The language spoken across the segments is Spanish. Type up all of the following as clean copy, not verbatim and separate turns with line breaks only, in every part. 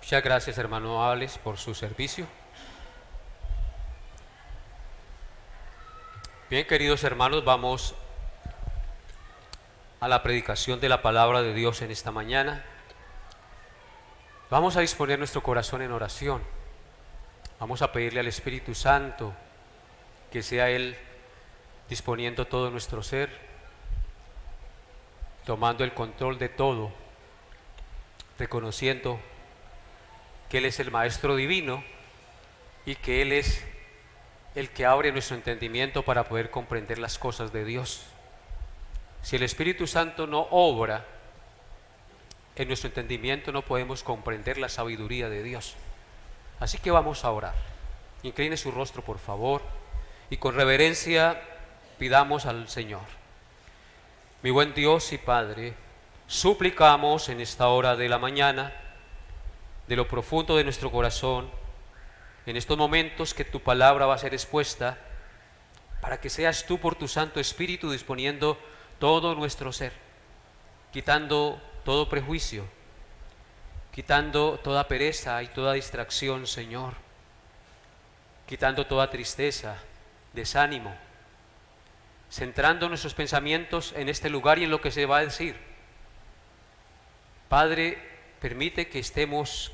Muchas gracias, hermano Alex, por su servicio. Bien, queridos hermanos, vamos a la predicación de la palabra de Dios en esta mañana. Vamos a disponer nuestro corazón en oración. Vamos a pedirle al Espíritu Santo que sea Él disponiendo todo nuestro ser, tomando el control de todo, reconociendo que Él es el Maestro Divino y que Él es el que abre nuestro entendimiento para poder comprender las cosas de Dios. Si el Espíritu Santo no obra en nuestro entendimiento, no podemos comprender la sabiduría de Dios. Así que vamos a orar. Incline su rostro, por favor, y con reverencia pidamos al Señor. Mi buen Dios y Padre, suplicamos en esta hora de la mañana, de lo profundo de nuestro corazón, en estos momentos que tu palabra va a ser expuesta, para que seas tú por tu Santo Espíritu disponiendo todo nuestro ser, quitando todo prejuicio, quitando toda pereza y toda distracción, Señor, quitando toda tristeza, desánimo, centrando nuestros pensamientos en este lugar y en lo que se va a decir. Padre, permite que estemos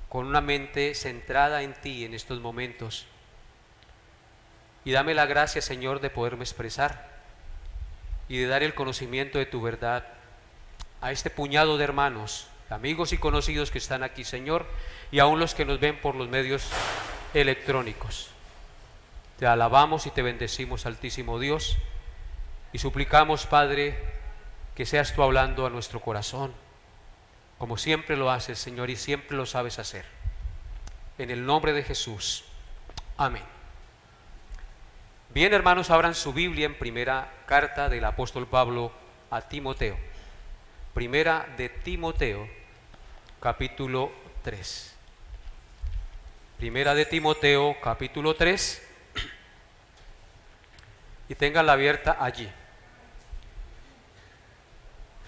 con una mente centrada en ti en estos momentos y dame la gracia, Señor, de poderme expresar y de dar el conocimiento de tu verdad a este puñado de hermanos, amigos y conocidos que están aquí, Señor, y aún los que nos ven por los medios electrónicos. Te alabamos y te bendecimos, Altísimo Dios, y suplicamos, Padre, que seas tú hablando a nuestro corazón, como siempre lo haces, Señor, y siempre lo sabes hacer. En el nombre de Jesús. Amén. Bien, hermanos, abran su Biblia en primera carta del apóstol Pablo a Timoteo. Primera de Timoteo, capítulo 3. Primera de Timoteo, capítulo 3. Y ténganla abierta allí.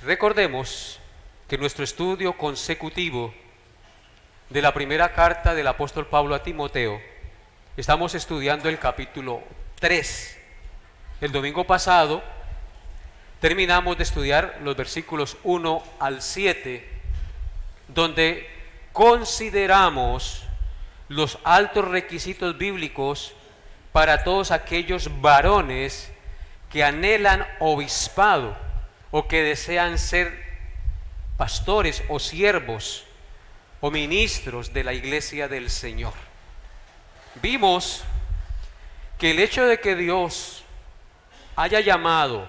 Recordemos que nuestro estudio consecutivo de la primera carta del apóstol Pablo a Timoteo, estamos estudiando el capítulo 3. El domingo pasado terminamos de estudiar los versículos 1 al 7, donde consideramos los altos requisitos bíblicos para todos aquellos varones que anhelan obispado o que desean ser pastores o siervos o ministros de la iglesia del Señor. Vimos que el hecho de que Dios haya llamado,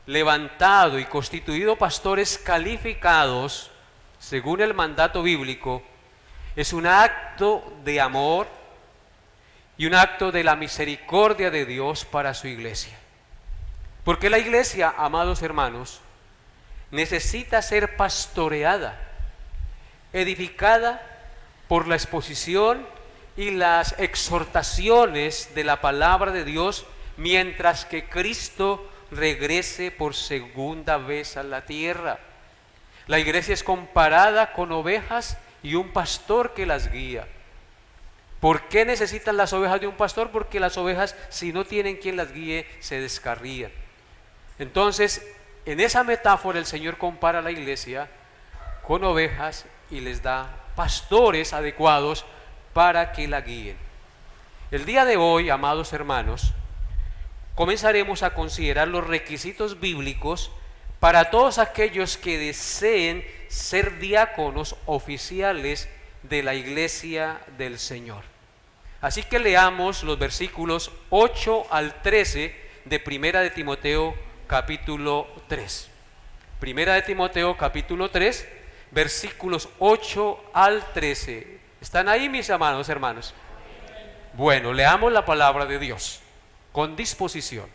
levantado y constituido pastores calificados según el mandato bíblico es un acto de amor y un acto de la misericordia de Dios para su iglesia. Porque la iglesia, amados hermanos, necesita ser pastoreada, edificada por la exposición y las exhortaciones de la palabra de Dios, mientras que Cristo regrese por segunda vez a la tierra. La iglesia es comparada con ovejas y un pastor que las guía. ¿Por qué necesitan las ovejas de un pastor? Porque las ovejas, si no tienen quien las guíe, se descarrían. Entonces, en esa metáfora el Señor compara a la iglesia con ovejas y les da pastores adecuados para que la guíen. El día de hoy, amados hermanos, comenzaremos a considerar los requisitos bíblicos para todos aquellos que deseen ser diáconos oficiales de la iglesia del Señor. Así que leamos los versículos 8 al 13 de Primera de Timoteo capítulo 3. Primera de Timoteo capítulo 3, versículos 8 al 13. ¿Están ahí, mis amados hermanos? Bueno, leamos la palabra de Dios con disposición.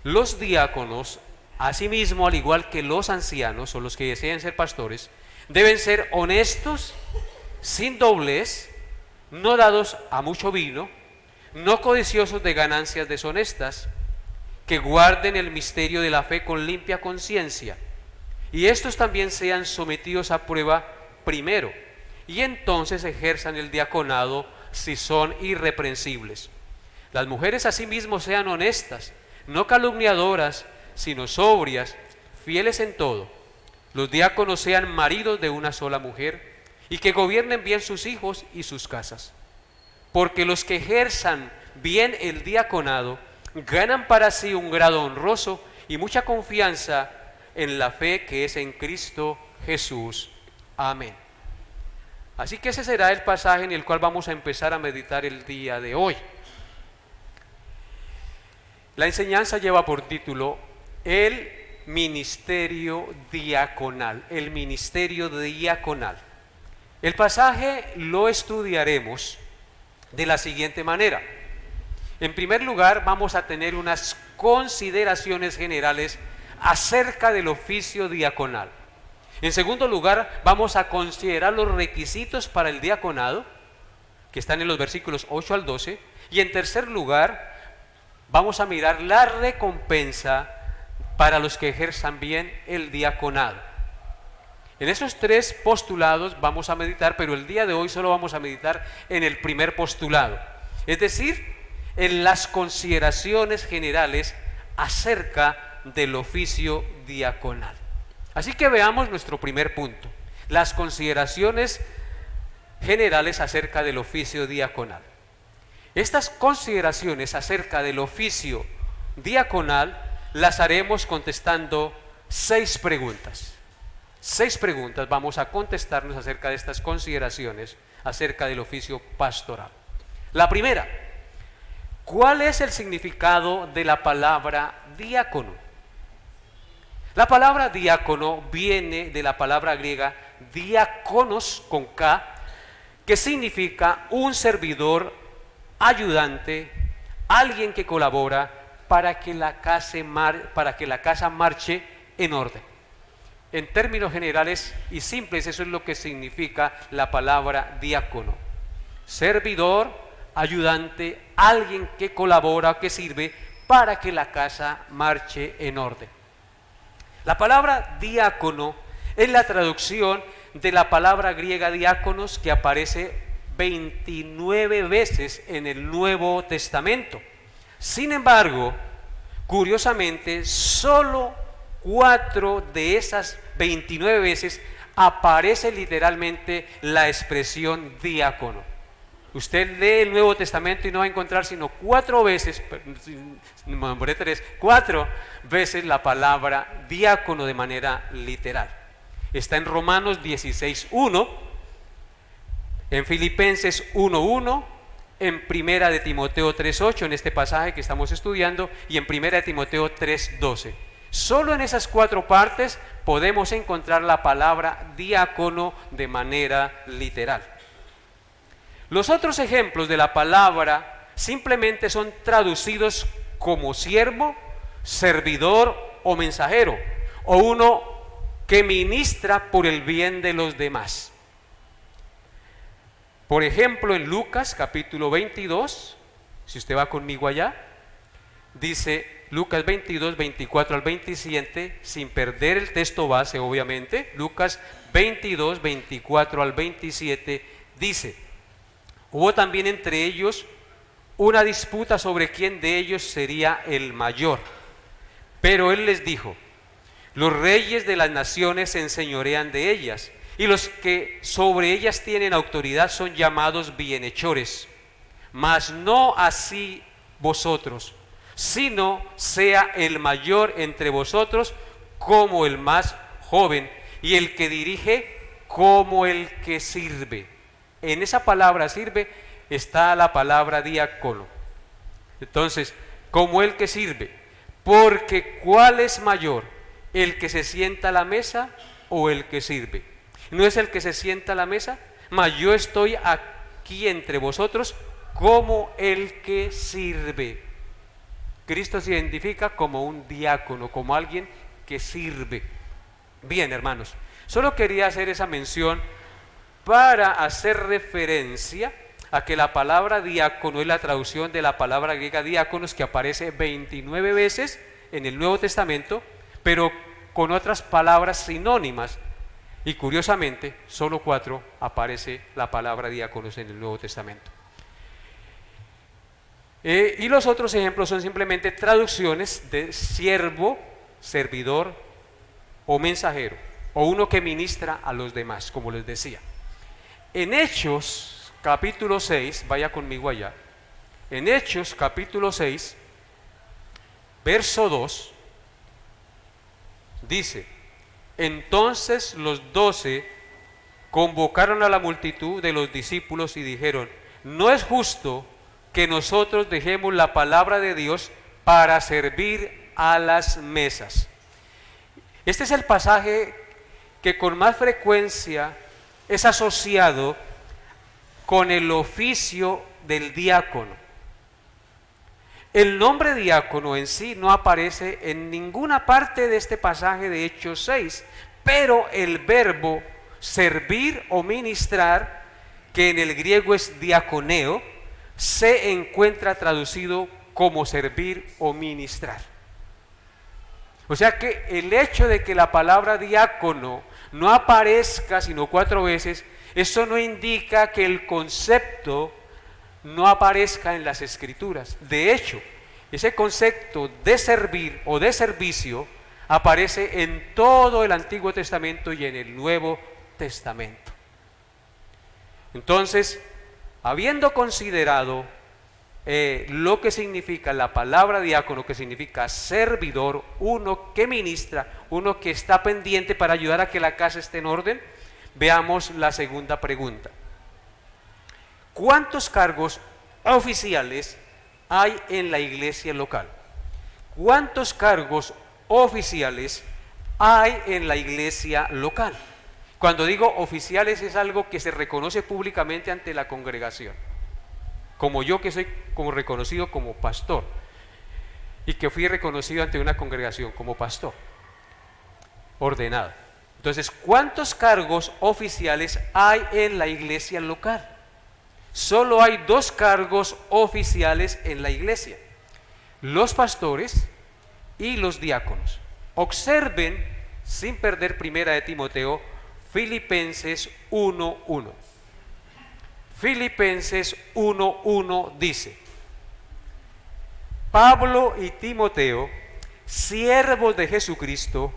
Los diáconos, asimismo, al igual que los ancianos o los que deseen ser pastores, deben ser honestos, sin doblez, no dados a mucho vino, no codiciosos de ganancias deshonestas, que guarden el misterio de la fe con limpia conciencia, y estos también sean sometidos a prueba primero, y entonces ejerzan el diaconado si son irreprensibles. Las mujeres asimismo sean honestas, no calumniadoras, sino sobrias, fieles en todo. Los diáconos sean maridos de una sola mujer y que gobiernen bien sus hijos y sus casas. Porque los que ejerzan bien el diaconado ganan para sí un grado honroso y mucha confianza en la fe que es en Cristo Jesús. Amén. Así que ese será el pasaje en el cual vamos a empezar a meditar el día de hoy. La enseñanza lleva por título el ministerio diaconal, el ministerio diaconal. El pasaje lo estudiaremos de la siguiente manera. En primer lugar, vamos a tener unas consideraciones generales acerca del oficio diaconal. En segundo lugar, vamos a considerar los requisitos para el diaconado, que están en los versículos 8 al 12. Y en tercer lugar, vamos a mirar la recompensa para los que ejerzan bien el diaconado. En esos tres postulados vamos a meditar, pero el día de hoy solo vamos a meditar en el primer postulado, es decir, en las consideraciones generales acerca del oficio diaconal. Así que veamos nuestro primer punto, las consideraciones generales acerca del oficio diaconal. Estas consideraciones acerca del oficio diaconal las haremos contestando 6 preguntas. 6 preguntas vamos a contestarnos acerca de estas consideraciones acerca del oficio pastoral. La primera, ¿cuál es el significado de la palabra diácono? La palabra diácono viene de la palabra griega diákonos con K, que significa un servidor, ayudante, alguien que colabora para que la casa marche en orden. En términos generales y simples, eso es lo que significa la palabra diácono. Servidor, ayudante, alguien que colabora, que sirve para que la casa marche en orden. La palabra diácono es la traducción de la palabra griega diáconos, que aparece 29 veces en el Nuevo Testamento. Sin embargo, curiosamente, solo 4 de esas 29 veces aparece literalmente la expresión diácono. Usted lee el Nuevo Testamento y no va a encontrar sino 4 veces, 4 veces la palabra diácono de manera literal. Está en Romanos 16:1, en Filipenses 1:1, en Primera de Timoteo 3:8, en este pasaje que estamos estudiando, y en Primera de Timoteo 3:12. Solo en esas 4 partes podemos encontrar la palabra diácono de manera literal. Los otros ejemplos de la palabra simplemente son traducidos como siervo, servidor o mensajero, o uno que ministra por el bien de los demás. Por ejemplo, en Lucas capítulo 22, si usted va conmigo allá, dice Lucas 22, 24 al 27, sin perder el texto base obviamente, Lucas 22, 24 al 27, dice: hubo también entre ellos una disputa sobre quién de ellos sería el mayor. Pero él les dijo: los reyes de las naciones se enseñorean de ellas, y los que sobre ellas tienen autoridad son llamados bienhechores. Mas no así vosotros, sino sea el mayor entre vosotros como el más joven, y el que dirige como el que sirve. En esa palabra sirve está la palabra diácono. Entonces, como el que sirve, porque ¿cuál es mayor? ¿El que se sienta a la mesa o el que sirve? ¿No es el que se sienta a la mesa? Mas yo estoy aquí entre vosotros como el que sirve. Cristo se identifica como un diácono, como alguien que sirve. Bien, hermanos, solo quería hacer esa mención para hacer referencia a que la palabra diácono es la traducción de la palabra griega diáconos, que aparece 29 veces en el Nuevo Testamento, pero con otras palabras sinónimas. Y curiosamente, solo 4 aparece la palabra diáconos en el Nuevo Testamento. Y los otros ejemplos son simplemente traducciones de siervo, servidor o mensajero, o uno que ministra a los demás, como les decía. En Hechos capítulo 6, vaya conmigo allá, en Hechos capítulo 6, verso 2, dice: entonces los 12 convocaron a la multitud de los discípulos y dijeron: no es justo que nosotros dejemos la palabra de Dios para servir a las mesas. Este es el pasaje que con más frecuencia es asociado con el oficio del diácono. El nombre diácono en sí no aparece en ninguna parte de este pasaje de Hechos 6, pero el verbo servir o ministrar, que en el griego es diaconeo, se encuentra traducido como servir o ministrar. O sea que el hecho de que la palabra diácono no aparezca sino 4 veces, eso no indica que el concepto no aparezca en las Escrituras. De hecho, ese concepto de servir o de servicio aparece en todo el Antiguo Testamento y en el Nuevo Testamento. Entonces, habiendo considerado lo que significa la palabra diácono, que significa servidor, uno que ministra, uno que está pendiente para ayudar a que la casa esté en orden, veamos la segunda pregunta. ¿Cuántos cargos oficiales hay en la iglesia local? ¿Cuántos cargos oficiales hay en la iglesia local? Cuando digo oficiales es algo que se reconoce públicamente ante la congregación, como yo que soy como reconocido como pastor y que fui reconocido ante una congregación como pastor ordenado. Entonces, ¿cuántos cargos oficiales hay en la iglesia local? Solo hay 2 cargos oficiales en la iglesia: los pastores y los diáconos. Observen, sin perder primera de Timoteo, Filipenses 1:1. Filipenses 1:1 dice: Pablo y Timoteo, siervos de Jesucristo,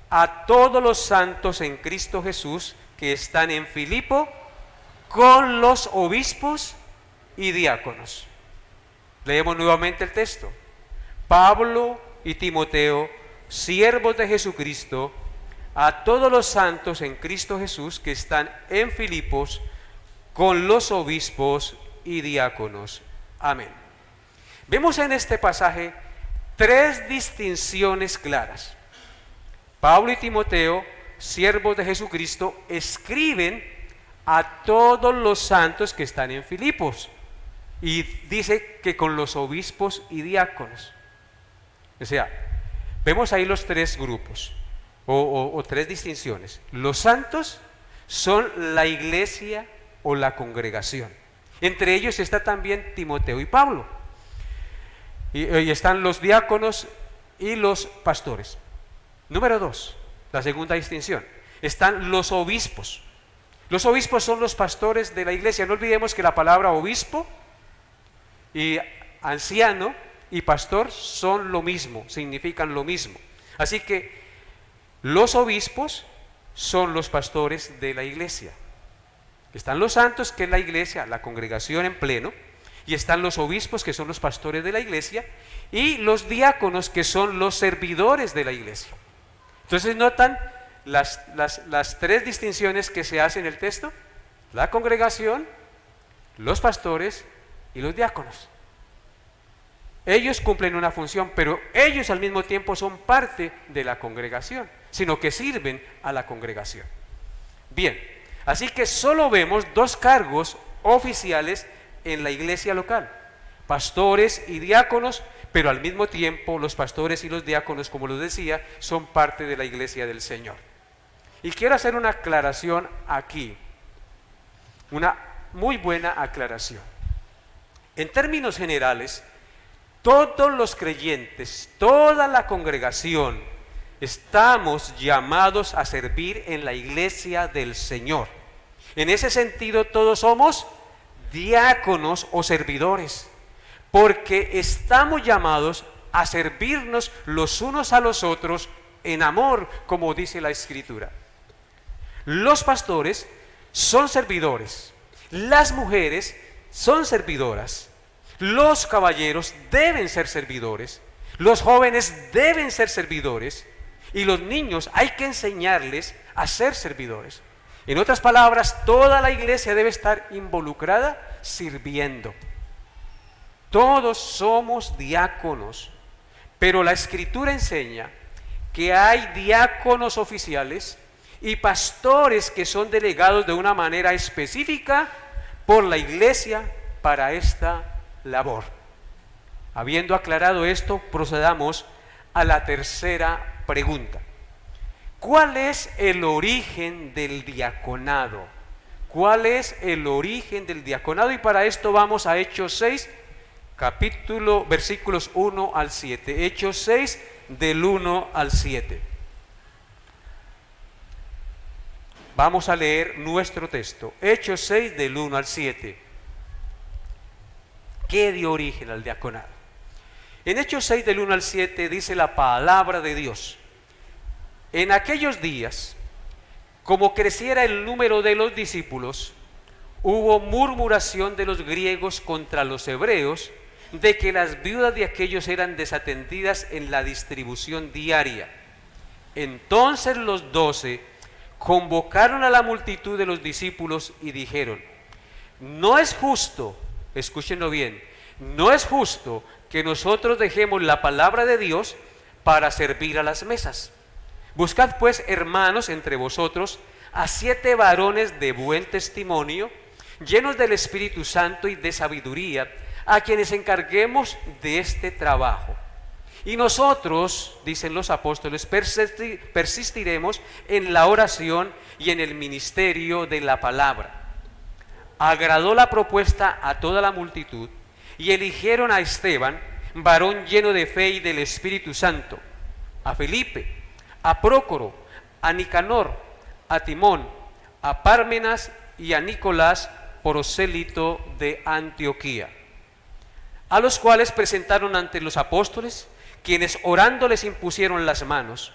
a todos los santos en Cristo Jesús que están en Filipo, con los obispos y diáconos. Leemos nuevamente el texto. Pablo y Timoteo, siervos de Jesucristo, a todos los santos en Cristo Jesús que están en Filipos, con los obispos y diáconos. Amén. Vemos en este pasaje 3 distinciones claras. Pablo y Timoteo, siervos de Jesucristo, escriben a todos los santos que están en Filipos, y dice que con los obispos y diáconos. O sea, vemos ahí los 3 grupos o 3 distinciones. Los santos son la iglesia o la congregación. Entre ellos está también Timoteo y Pablo, y están los diáconos y los pastores. Número 2, la segunda distinción, están los obispos. Los obispos son los pastores de la iglesia. No olvidemos que la palabra obispo y anciano y pastor son lo mismo, significan lo mismo. Así que los obispos son los pastores de la iglesia. Están los santos, que es la iglesia, la congregación en pleno, y están los obispos, que son los pastores de la iglesia, y los diáconos, que son los servidores de la iglesia. Entonces, ¿notan las 3 distinciones que se hacen en el texto? La congregación, los pastores y los diáconos. Ellos cumplen una función, pero ellos al mismo tiempo son parte de la congregación, sino que sirven a la congregación. Bien, así que solo vemos 2 cargos oficiales en la iglesia local: pastores y diáconos, pero al mismo tiempo los pastores y los diáconos, como les decía, son parte de la iglesia del Señor. Y quiero hacer una aclaración aquí, una muy buena aclaración. En términos generales, todos los creyentes, toda la congregación Estamos llamados a servir en la iglesia del Señor. En ese sentido, todos somos diáconos o servidores, porque estamos llamados a servirnos los unos a los otros en amor, como dice la Escritura. Los pastores son servidores, las mujeres son servidoras, los caballeros deben ser servidores, los jóvenes deben ser servidores, y los niños hay que enseñarles a ser servidores. En otras palabras, toda la iglesia debe estar involucrada sirviendo. Todos somos diáconos, pero la Escritura enseña que hay diáconos oficiales y pastores que son delegados de una manera específica por la iglesia para esta labor. Habiendo aclarado esto, procedamos a la tercera pregunta. ¿Cuál es el origen del diaconado? ¿Cuál es el origen del diaconado? Y para esto vamos a Hechos 6, versículos 1 al 7. Hechos 6, del 1 al 7. Vamos a leer nuestro texto. Hechos 6, del 1 al 7. ¿Qué dio origen al diaconado? En Hechos 6, del 1 al 7, dice la palabra de Dios: en aquellos días, como creciera el número de los discípulos, hubo murmuración de los griegos contra los hebreos, de que las viudas de aquellos eran desatendidas en la distribución diaria. Entonces los 12 convocaron a la multitud de los discípulos y dijeron: no es justo, escúchenlo bien, no es justo que nosotros dejemos la palabra de Dios para servir a las mesas. Buscad pues, hermanos, entre vosotros a 7 varones de buen testimonio, llenos del Espíritu Santo y de sabiduría, a quienes encarguemos de este trabajo. Y nosotros, dicen los apóstoles, persistiremos en la oración y en el ministerio de la palabra. Agradó la propuesta a toda la multitud, y eligieron a Esteban, varón lleno de fe y del Espíritu Santo, a Felipe, a Prócoro, a Nicanor, a Timón, a Pármenas y a Nicolás, prosélito de Antioquía, a los cuales presentaron ante los apóstoles, quienes orando les impusieron las manos.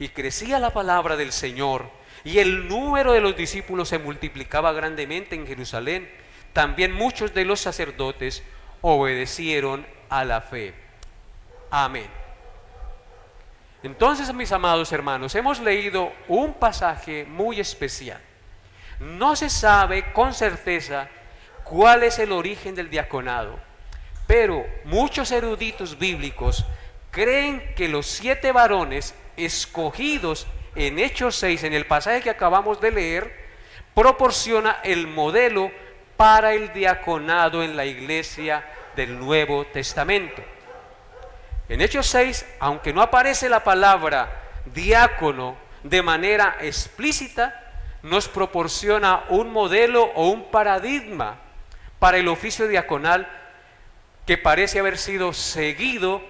Y crecía la palabra del Señor, y el número de los discípulos se multiplicaba grandemente en Jerusalén. También muchos de los sacerdotes obedecieron a la fe. Amén. Entonces, mis amados hermanos, hemos leído un pasaje muy especial. No se sabe con certeza cuál es el origen del diaconado, pero muchos eruditos bíblicos creen que los 7 varones escogidos en Hechos 6, en el pasaje que acabamos de leer, proporciona el modelo para el diaconado en la iglesia del Nuevo Testamento. En Hechos 6, aunque no aparece la palabra diácono de manera explícita, nos proporciona un modelo o un paradigma para el oficio diaconal que parece haber sido seguido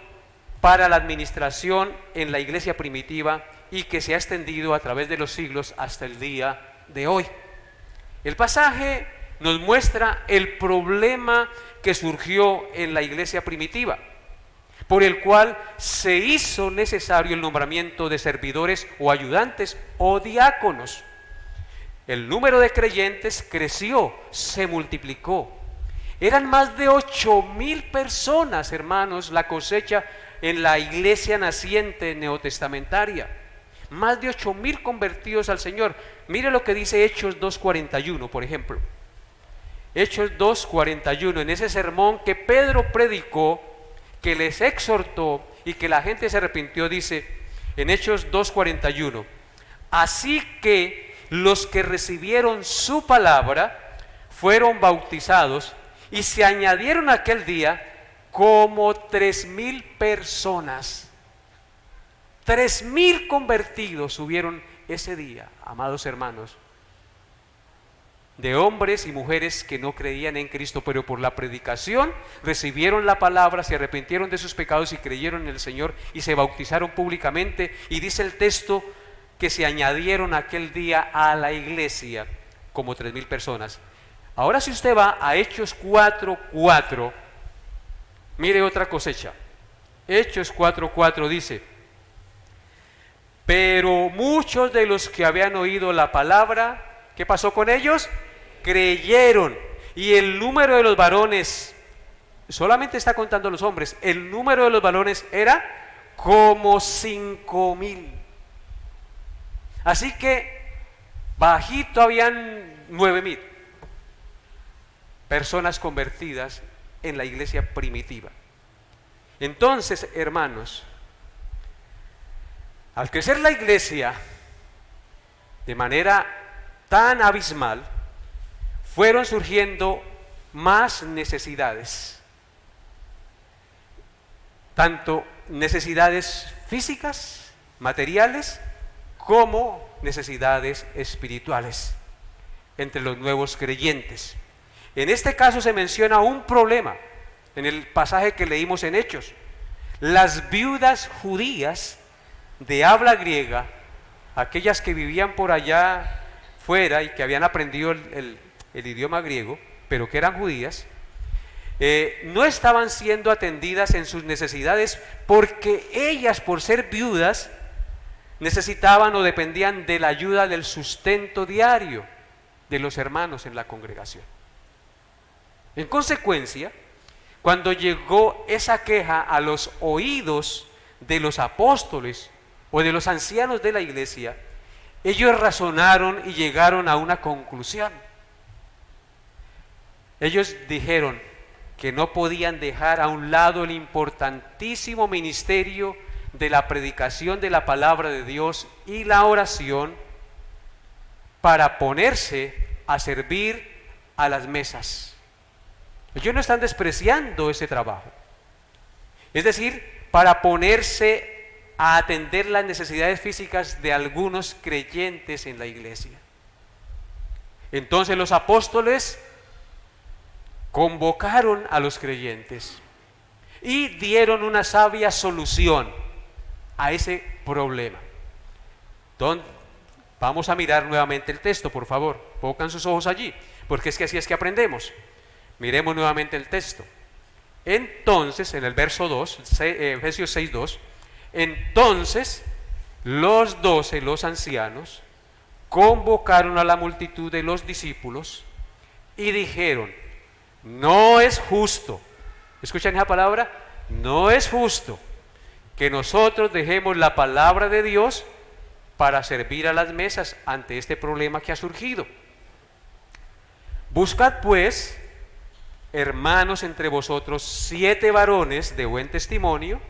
para la administración en la iglesia primitiva y que se ha extendido a través de los siglos hasta el día de hoy. El pasaje nos muestra el problema que surgió en la iglesia primitiva, por el cual se hizo necesario el nombramiento de servidores o ayudantes o diáconos. El número de creyentes creció, se multiplicó. Eran más de 8,000 personas, hermanos, la cosecha en la iglesia naciente neotestamentaria. Más de 8,000 convertidos al Señor. Mire lo que dice Hechos 2:41, por ejemplo. Hechos 2:41, en ese sermón que Pedro predicó, que les exhortó y que la gente se arrepintió, dice en Hechos 2:41: así que los que recibieron su palabra fueron bautizados, y se añadieron aquel día como 3,000 personas. 3,000 convertidos hubieron ese día, amados hermanos. de hombres y mujeres que no creían en Cristo, pero por la predicación recibieron la palabra, se arrepintieron de sus pecados y creyeron en el Señor y se bautizaron públicamente. Y dice el texto que se añadieron aquel día a la iglesia como 3,000 personas. Ahora si usted va a Hechos 4:4, mire otra cosecha. Hechos 4:4 dice: pero muchos de los que habían oído la palabra, ¿qué pasó con ellos? Creyeron. Y el número de los varones, solamente está contando los hombres, el número de los varones era como 5,000. Así que bajito habían 9,000 personas convertidas en la iglesia primitiva. Entonces, hermanos, al crecer la iglesia de manera tan abismal, fueron surgiendo más necesidades, tanto necesidades físicas, materiales, como necesidades espirituales entre los nuevos creyentes. En este caso se menciona un problema en el pasaje que leímos en Hechos. Las viudas judías de habla griega, aquellas que vivían por allá fuera y que habían aprendido el idioma griego, pero que eran judías, no estaban siendo atendidas en sus necesidades porque ellas, por ser viudas, necesitaban o dependían de la ayuda del sustento diario de los hermanos en la congregación. En consecuencia, cuando llegó esa queja a los oídos de los apóstoles o de los ancianos de la iglesia, ellos razonaron y llegaron a una conclusión. Ellos dijeron que no podían dejar a un lado el importantísimo ministerio de la predicación de la palabra de Dios y la oración para ponerse a servir a las mesas. Ellos no están despreciando ese trabajo. Es decir, para ponerse a atender las necesidades físicas de algunos creyentes en la iglesia. Entonces los apóstoles convocaron a los creyentes y dieron una sabia solución a ese problema. Entonces, vamos a mirar nuevamente el texto, por favor. Pongan sus ojos allí, porque es que así es que aprendemos. Miremos nuevamente el texto. Entonces, en el verso 2, Efesios 6:2, entonces los 12, los ancianos, convocaron a la multitud de los discípulos y dijeron: no es justo, escuchan esa palabra, no es justo que nosotros dejemos la palabra de Dios para servir a las mesas ante este problema que ha surgido. Buscad pues, hermanos, entre vosotros 7 varones de buen testimonio,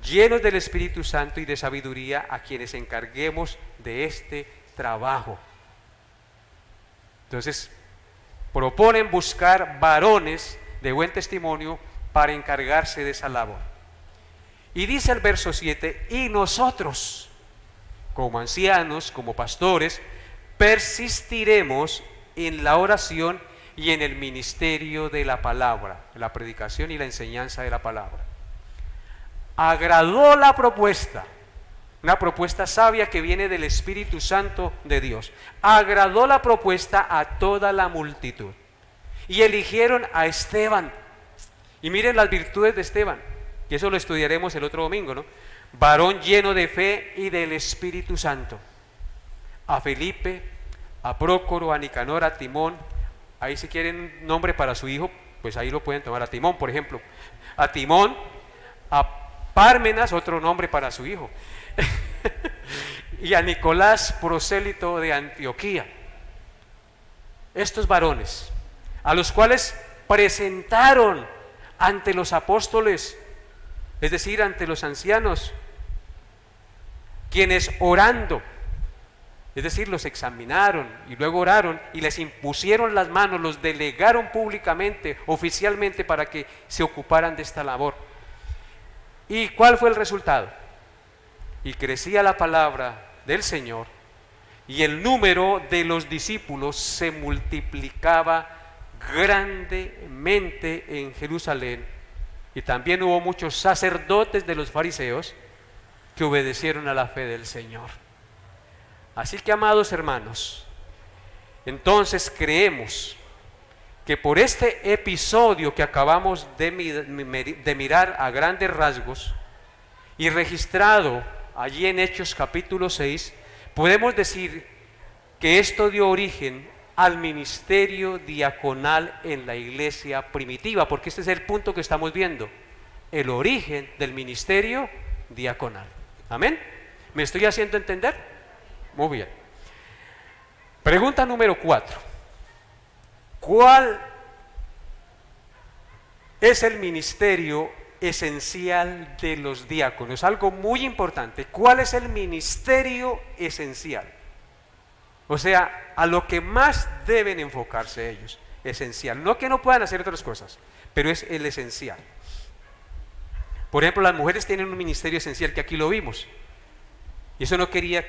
llenos del Espíritu Santo y de sabiduría, a quienes encarguemos de este trabajo. Entonces, proponen buscar varones de buen testimonio para encargarse de esa labor. Y dice el verso 7, y nosotros, como ancianos, como pastores, persistiremos en la oración y en el ministerio de la palabra, la predicación y la enseñanza de la palabra. Agradó la propuesta, una propuesta sabia que viene del Espíritu Santo de Dios. Agradó la propuesta a toda la multitud y eligieron a Esteban. Y miren las virtudes de Esteban, y eso lo estudiaremos el otro domingo, ¿no? Varón lleno de fe y del Espíritu Santo. A Felipe, a Prócoro, a Nicanor, a Timón. Ahí si quieren un nombre para su hijo, pues ahí lo pueden tomar. A Timón, por ejemplo. A Timón, a Pármenas, otro nombre para su hijo. Y a Nicolás, prosélito de Antioquía. Estos varones, a los cuales presentaron ante los apóstoles, es decir, ante los ancianos, quienes orando, es decir, los examinaron y luego oraron y les impusieron las manos, los delegaron públicamente, oficialmente, para que se ocuparan de esta labor. ¿Y cuál fue el resultado? Y crecía la palabra del Señor y el número de los discípulos se multiplicaba grandemente en Jerusalén, y también hubo muchos sacerdotes de los fariseos que obedecieron a la fe del Señor. Así que, amados hermanos, entonces creemos que por este episodio que acabamos de mirar a grandes rasgos y registrado allí en Hechos capítulo 6, podemos decir que esto dio origen al ministerio diaconal en la iglesia primitiva, porque este es el punto que estamos viendo, el origen del ministerio diaconal. ¿Amén? ¿Me estoy haciendo entender? Muy bien. Pregunta número 4. ¿Cuál es el ministerio esencial de los diáconos? Algo muy importante. ¿Cuál es el ministerio esencial? O sea, a lo que más deben enfocarse ellos. Esencial. No que no puedan hacer otras cosas, pero es el esencial. Por ejemplo, las mujeres tienen un ministerio esencial, que aquí lo vimos. Y eso no quiere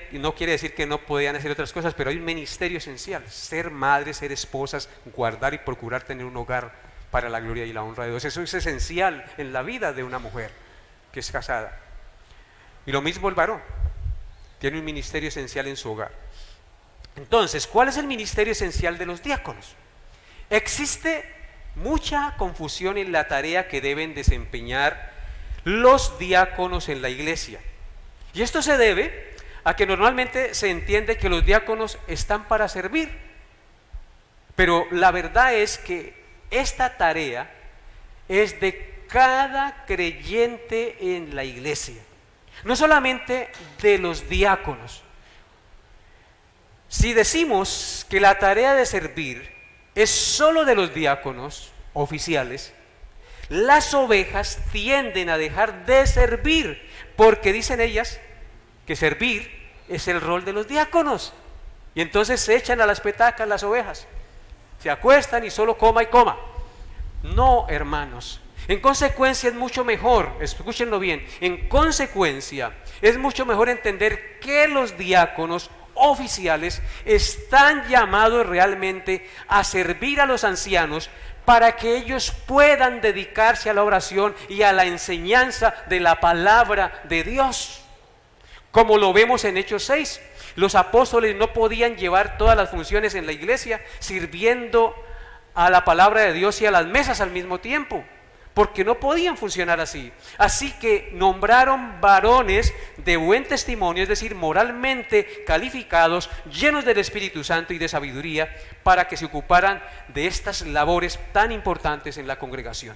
decir que no podían hacer otras cosas, pero hay un ministerio esencial: ser madres, ser esposas, guardar y procurar tener un hogar para la gloria y la honra de Dios. Eso es esencial en la vida de una mujer que es casada. Y lo mismo el varón, tiene un ministerio esencial en su hogar. Entonces, ¿cuál es el ministerio esencial de los diáconos? Existe mucha confusión en la tarea que deben desempeñar los diáconos en la iglesia. Y esto se debe a que normalmente se entiende que los diáconos están para servir. Pero la verdad es que esta tarea es de cada creyente en la iglesia, no solamente de los diáconos. Si decimos que la tarea de servir es solo de los diáconos oficiales, las ovejas tienden a dejar de servir, porque dicen ellas que servir es el rol de los diáconos. Y entonces se echan a las petacas las ovejas, se acuestan y solo coma y coma. No, hermanos. En consecuencia es mucho mejor, escúchenlo bien, en consecuencia es mucho mejor entender que los diáconos oficiales están llamados realmente a servir a los ancianos, para que ellos puedan dedicarse a la oración y a la enseñanza de la palabra de Dios. Como lo vemos en Hechos 6, los apóstoles no podían llevar todas las funciones en la iglesia sirviendo a la palabra de Dios y a las mesas al mismo tiempo, porque no podían funcionar así. Así que nombraron varones de buen testimonio, es decir, moralmente calificados, llenos del Espíritu Santo y de sabiduría, para que se ocuparan de estas labores tan importantes en la congregación.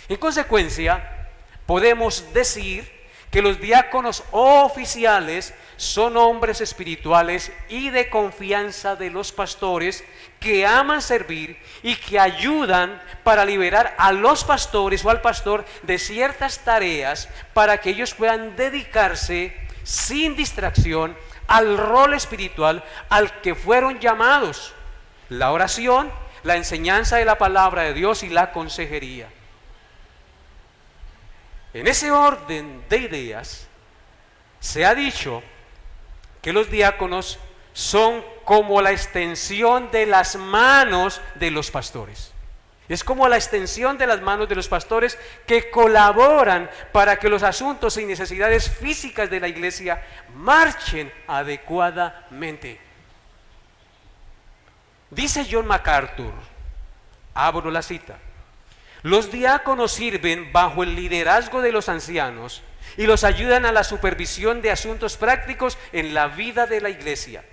En consecuencia, podemos decir que los diáconos oficiales son hombres espirituales y de confianza de los pastores, que aman servir y que ayudan para liberar a los pastores o al pastor de ciertas tareas, para que ellos puedan dedicarse sin distracción al rol espiritual al que fueron llamados: la oración, la enseñanza de la palabra de Dios y la consejería. En ese orden de ideas, se ha dicho que los diáconos son como la extensión de las manos de los pastores. Es como la extensión de las manos de los pastores, que colaboran para que los asuntos y necesidades físicas de la iglesia marchen adecuadamente. Dice John MacArthur, abro la cita: los diáconos sirven bajo el liderazgo de los ancianos y los ayudan a la supervisión de asuntos prácticos en la vida de la iglesia.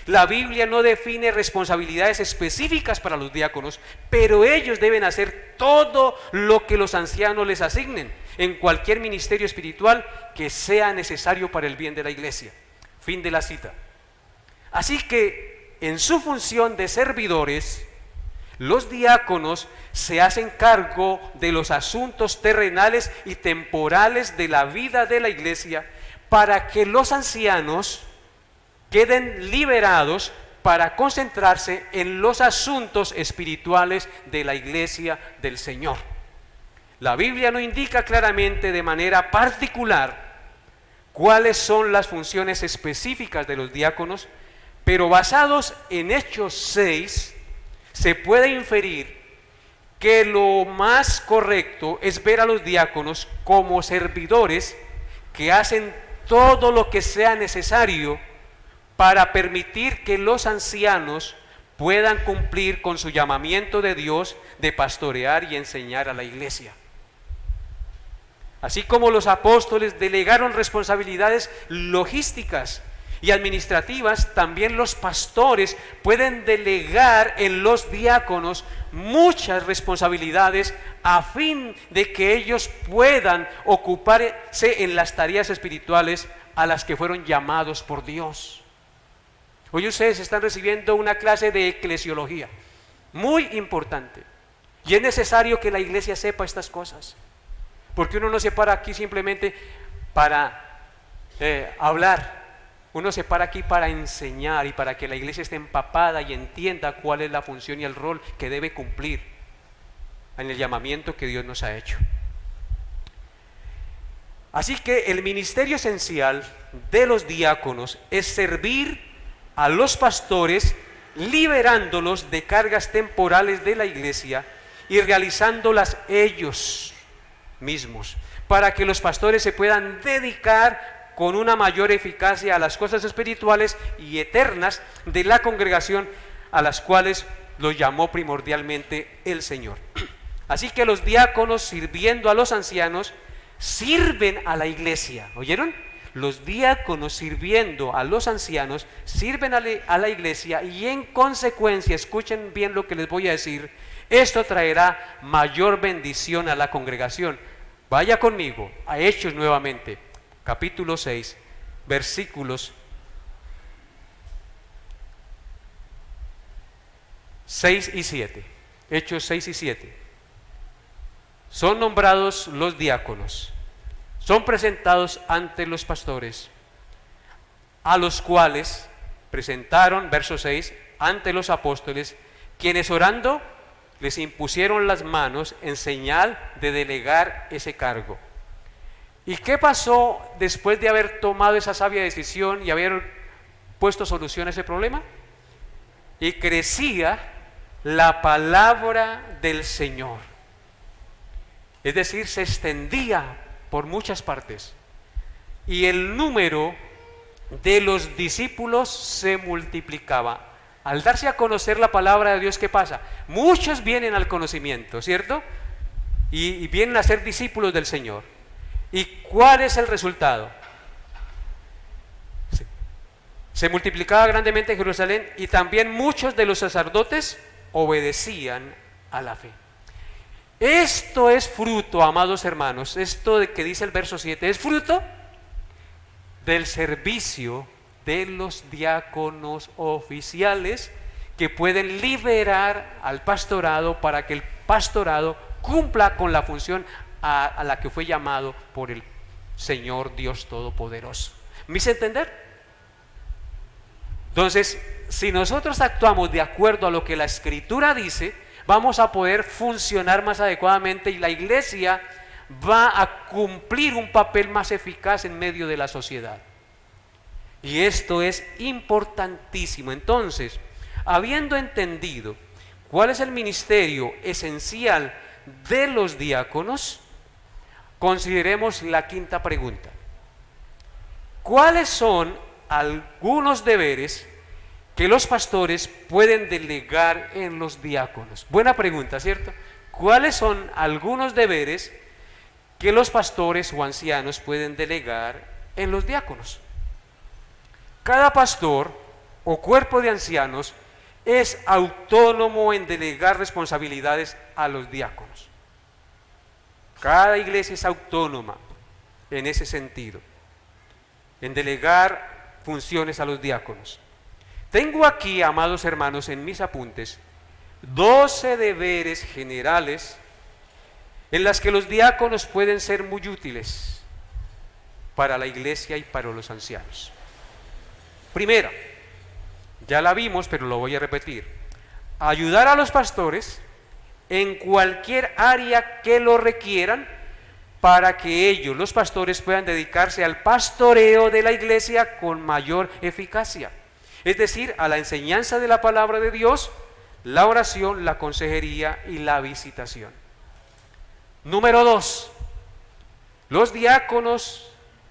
La Biblia no define responsabilidades específicas para los diáconos, pero ellos deben hacer todo lo que los ancianos les asignen en cualquier ministerio espiritual que sea necesario para el bien de la iglesia. Fin de la cita. Así que, en su función de servidores, los diáconos se hacen cargo de los asuntos terrenales y temporales de la vida de la iglesia, para que los ancianos queden liberados para concentrarse en los asuntos espirituales de la iglesia del Señor. La Biblia no indica claramente de manera particular cuáles son las funciones específicas de los diáconos, Pero basados en Hechos 6, se puede inferir que lo más correcto es ver a los diáconos como servidores que hacen todo lo que sea necesario para permitir que los ancianos puedan cumplir con su llamamiento de Dios de pastorear y enseñar a la iglesia. Así como los apóstoles delegaron responsabilidades logísticas y administrativas, también los pastores pueden delegar en los diáconos muchas responsabilidades a fin de que ellos puedan ocuparse en las tareas espirituales a las que fueron llamados por Dios. Hoy ustedes están recibiendo una clase de eclesiología muy importante y es necesario que la iglesia sepa estas cosas, porque uno no se para aquí simplemente para hablar. Uno se para aquí para enseñar y para que la iglesia esté empapada y entienda cuál es la función y el rol que debe cumplir en el llamamiento que Dios nos ha hecho. Así que el ministerio esencial de los diáconos es servir a los pastores, liberándolos de cargas temporales de la iglesia y realizándolas ellos mismos, para que los pastores se puedan dedicar con una mayor eficacia a las cosas espirituales y eternas de la congregación a las cuales los llamó primordialmente el Señor. Así que los diáconos, sirviendo a los ancianos, sirven a la iglesia. ¿Oyeron? Los diáconos, sirviendo a los ancianos, sirven a la iglesia y en consecuencia, escuchen bien lo que les voy a decir, esto traerá mayor bendición a la congregación. Vaya conmigo a Hechos nuevamente. Capítulo 6, versículos 6 y 7. Hechos 6 y 7. Son nombrados los diáconos, son presentados ante los pastores, a los cuales presentaron, verso 6, ante los apóstoles, quienes orando les impusieron las manos en señal de delegar ese cargo. ¿Y qué pasó después de haber tomado esa sabia decisión y haber puesto solución a ese problema? Y crecía la palabra del Señor. Es decir, se extendía por muchas partes. Y el número de los discípulos se multiplicaba. Al darse a conocer la palabra de Dios, ¿qué pasa? Muchos vienen al conocimiento, ¿cierto? Y vienen a ser discípulos del Señor. ¿Y cuál es el resultado? Se multiplicaba grandemente en Jerusalén y también muchos de los sacerdotes obedecían a la fe. Esto es fruto, amados hermanos, esto de que dice el verso 7, es fruto del servicio de los diáconos oficiales que pueden liberar al pastorado para que el pastorado cumpla con la función a la que fue llamado por el Señor Dios Todopoderoso. ¿Me hice entender? Entonces, si nosotros actuamos de acuerdo a lo que la Escritura dice, vamos a poder funcionar más adecuadamente y la iglesia va a cumplir un papel más eficaz en medio de la sociedad. Y esto es importantísimo. Entonces, habiendo entendido cuál es el ministerio esencial de los diáconos, consideremos la quinta pregunta. ¿Cuáles son algunos deberes que los pastores pueden delegar en los diáconos? Buena pregunta, ¿cierto? ¿Cuáles son algunos deberes que los pastores o ancianos pueden delegar en los diáconos? Cada pastor o cuerpo de ancianos es autónomo en delegar responsabilidades a los diáconos. Cada iglesia es autónoma en ese sentido, en delegar funciones a los diáconos. Tengo aquí, amados hermanos, en mis apuntes, 12 deberes generales en las que los diáconos pueden ser muy útiles para la iglesia y para los ancianos. Primera, ya la vimos, pero lo voy a repetir: ayudar a los pastores en cualquier área que lo requieran para que ellos, los pastores, puedan dedicarse al pastoreo de la iglesia con mayor eficacia. es decir, a la enseñanza de la palabra de Dios, la oración, la consejería y la visitación. Número 2, los diáconos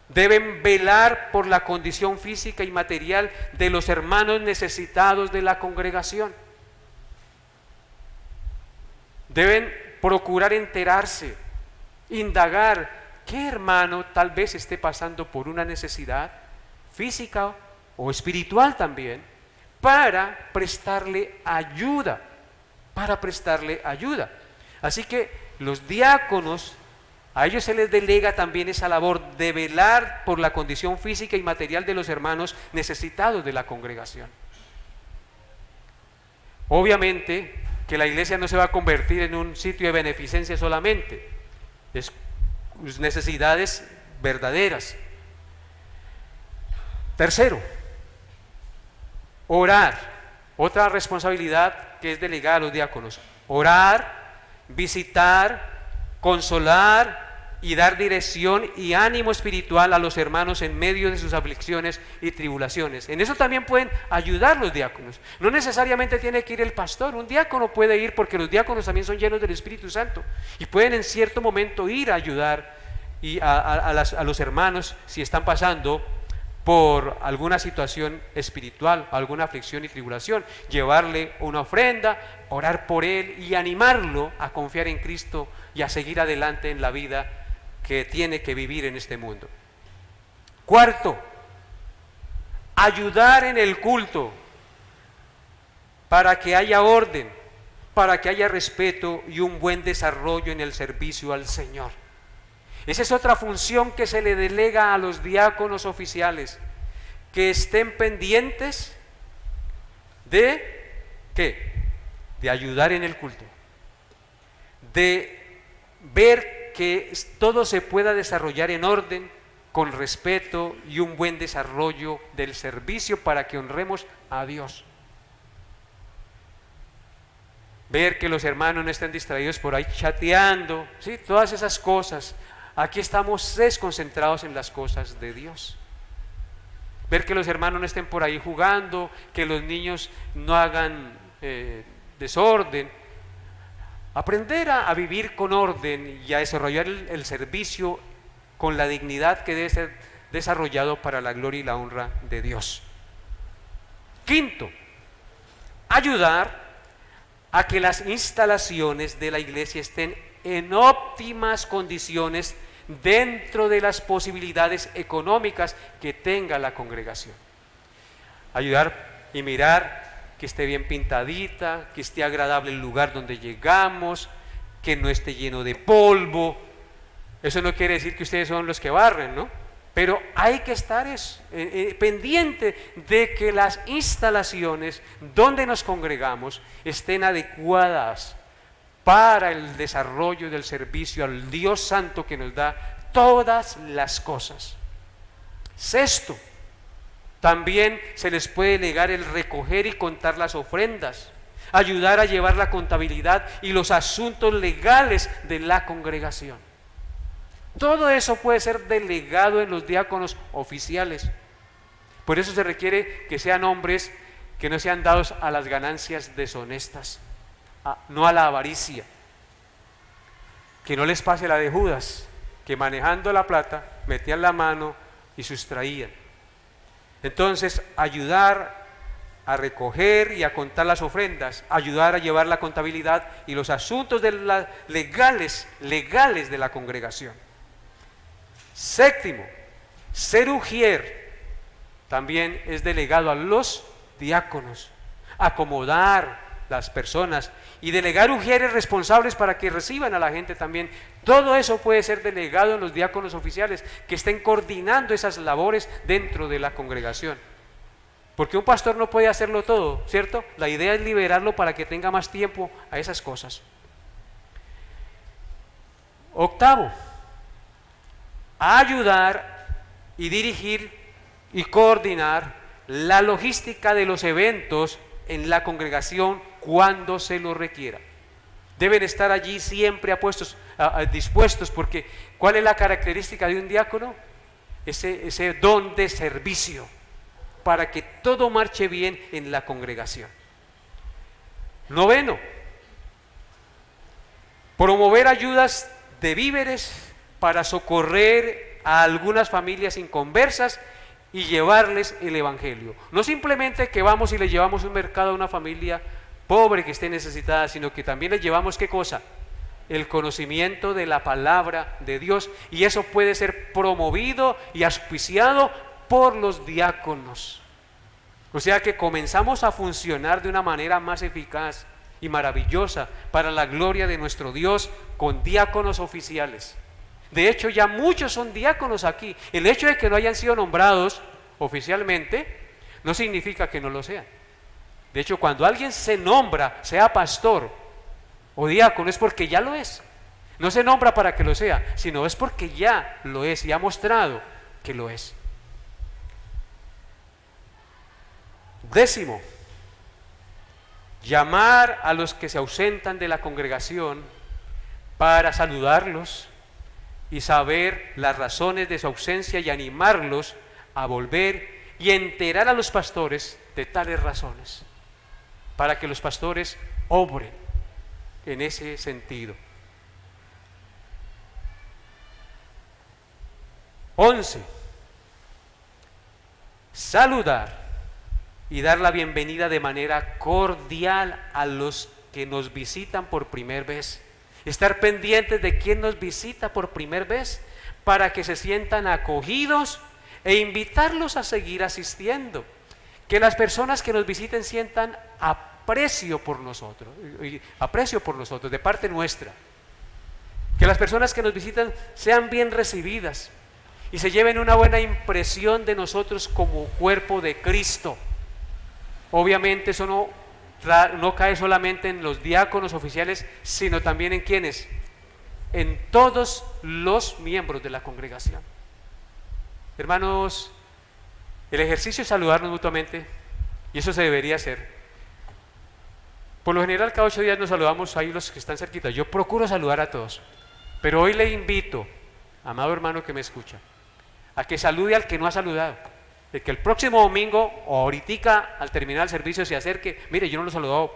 deben velar por la condición física y material de los hermanos necesitados de la congregación. Deben procurar enterarse, indagar qué hermano tal vez esté pasando por una necesidad física o espiritual también, para prestarle ayuda, Así que los diáconos, a ellos se les delega también esa labor de velar por la condición física y material de los hermanos necesitados de la congregación. Obviamente que la iglesia no se va a convertir en un sitio de beneficencia solamente, es necesidades verdaderas. Tercero, orar, otra responsabilidad que es delegada a los diáconos: orar, visitar, consolar y dar dirección y ánimo espiritual a los hermanos en medio de sus aflicciones y tribulaciones. En eso también pueden ayudar los diáconos. No necesariamente tiene que ir el pastor, un diácono puede ir, porque los diáconos también son llenos del Espíritu Santo y pueden en cierto momento ir a ayudar a los hermanos si están pasando por alguna situación espiritual, alguna aflicción y tribulación, llevarle una ofrenda, orar por él y animarlo a confiar en Cristo y a seguir adelante en la vida que tiene que vivir en este mundo. Cuarto, ayudar en el culto para que haya orden, para que haya respeto y un buen desarrollo en el servicio al Señor. Esa es otra función que se le delega a los diáconos oficiales, que estén pendientes de ¿qué? De ayudar en el culto, de ver que todo se pueda desarrollar en orden, con respeto y un buen desarrollo del servicio para que honremos a Dios. Ver que los hermanos no estén distraídos por ahí chateando, ¿sí? Todas esas cosas. Aquí estamos desconcentrados en las cosas de Dios. Ver que los hermanos no estén por ahí jugando, que los niños no hagan desorden. Aprender a vivir con orden y a desarrollar el servicio con la dignidad que debe ser desarrollado para la gloria y la honra de Dios. Quinto, ayudar a que las instalaciones de la iglesia estén en óptimas condiciones dentro de las posibilidades económicas que tenga la congregación. Ayudar y mirar que esté bien pintadita, que esté agradable el lugar donde llegamos, que no esté lleno de polvo. Eso no quiere decir que ustedes son los que barren, ¿no? Pero hay que estar pendiente de que las instalaciones donde nos congregamos estén adecuadas para el desarrollo del servicio al Dios Santo que nos da todas las cosas. Sexto, también se les puede delegar el recoger y contar las ofrendas, ayudar a llevar la contabilidad y los asuntos legales de la congregación. Todo eso puede ser delegado en los diáconos oficiales. Por eso se requiere que sean hombres que no sean dados a las ganancias deshonestas, no a la avaricia, que no les pase la de Judas, que manejando la plata metían la mano y sustraían. Entonces, ayudar a recoger y a contar las ofrendas, ayudar a llevar la contabilidad y los asuntos legales de la congregación. Séptimo, ser ujier también es delegado a los diáconos, acomodar las personas y delegar ujieres responsables para que reciban a la gente también. Todo eso puede ser delegado en los diáconos oficiales que estén coordinando esas labores dentro de la congregación. Porque un pastor no puede hacerlo todo, ¿cierto? La idea es liberarlo para que tenga más tiempo a esas cosas. Octavo, ayudar y dirigir y coordinar la logística de los eventos en la congregación cuando se lo requiera. Deben estar allí siempre dispuestos, porque ¿cuál es la característica de un diácono? Ese don de servicio. para que todo marche bien en la congregación. Noveno, promover ayudas de víveres para socorrer a algunas familias inconversas y llevarles el evangelio. No simplemente que vamos y le llevamos un mercado a una familia pobre que esté necesitada, sino que también le llevamos ¿qué cosa? El conocimiento de la palabra de Dios, y eso puede ser promovido y auspiciado por los diáconos. O sea que comenzamos a funcionar de una manera más eficaz y maravillosa para la gloria de nuestro Dios con diáconos oficiales. De hecho, ya muchos son diáconos aquí. El hecho de que no hayan sido nombrados oficialmente no significa que no lo sean. De hecho, cuando alguien se nombra, sea pastor o diácono, es porque ya lo es. No se nombra para que lo sea, sino es porque ya lo es y ha mostrado que lo es. Décimo, llamar a los que se ausentan de la congregación para saludarlos y saber las razones de su ausencia y animarlos a volver y enterar a los pastores de tales razones, para que los pastores obren en ese sentido. 11. Saludar y dar la bienvenida de manera cordial a los que nos visitan por primera vez. Estar pendientes de quién nos visita por primera vez para que se sientan acogidos e invitarlos a seguir asistiendo. Que las personas que nos visiten sientan aprecio por nosotros de parte nuestra. Que las personas que nos visitan sean bien recibidas y se lleven una buena impresión de nosotros como cuerpo de Cristo. Obviamente eso no cae solamente en los diáconos oficiales, sino también en ¿quiénes? En todos los miembros de la congregación. Hermanos, el ejercicio es saludarnos mutuamente, y eso se debería hacer. Por lo general, cada 8 días nos saludamos ahí los que están cerquita. Yo procuro saludar a todos, pero hoy le invito, amado hermano que me escucha, a que salude al que no ha saludado. De que el próximo domingo o ahorita al terminar el servicio se acerque. Mire, yo no lo he saludado,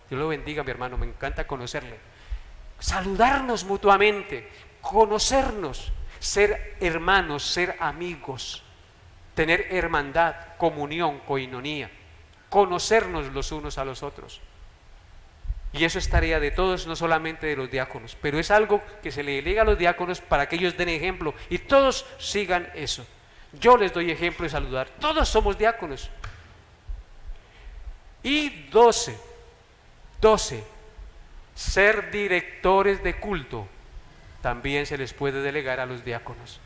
Dios lo bendiga, mi hermano, me encanta conocerle. Saludarnos mutuamente, conocernos, ser hermanos, ser amigos, tener hermandad, comunión, coinonía, conocernos los unos a los otros. Y eso es tarea de todos, no solamente de los diáconos, pero es algo que se le delega a los diáconos para que ellos den ejemplo y todos sigan eso. Yo les doy ejemplo de saludar. Todos somos diáconos. Y 12, ser directores de culto. También se les puede delegar a los diáconos.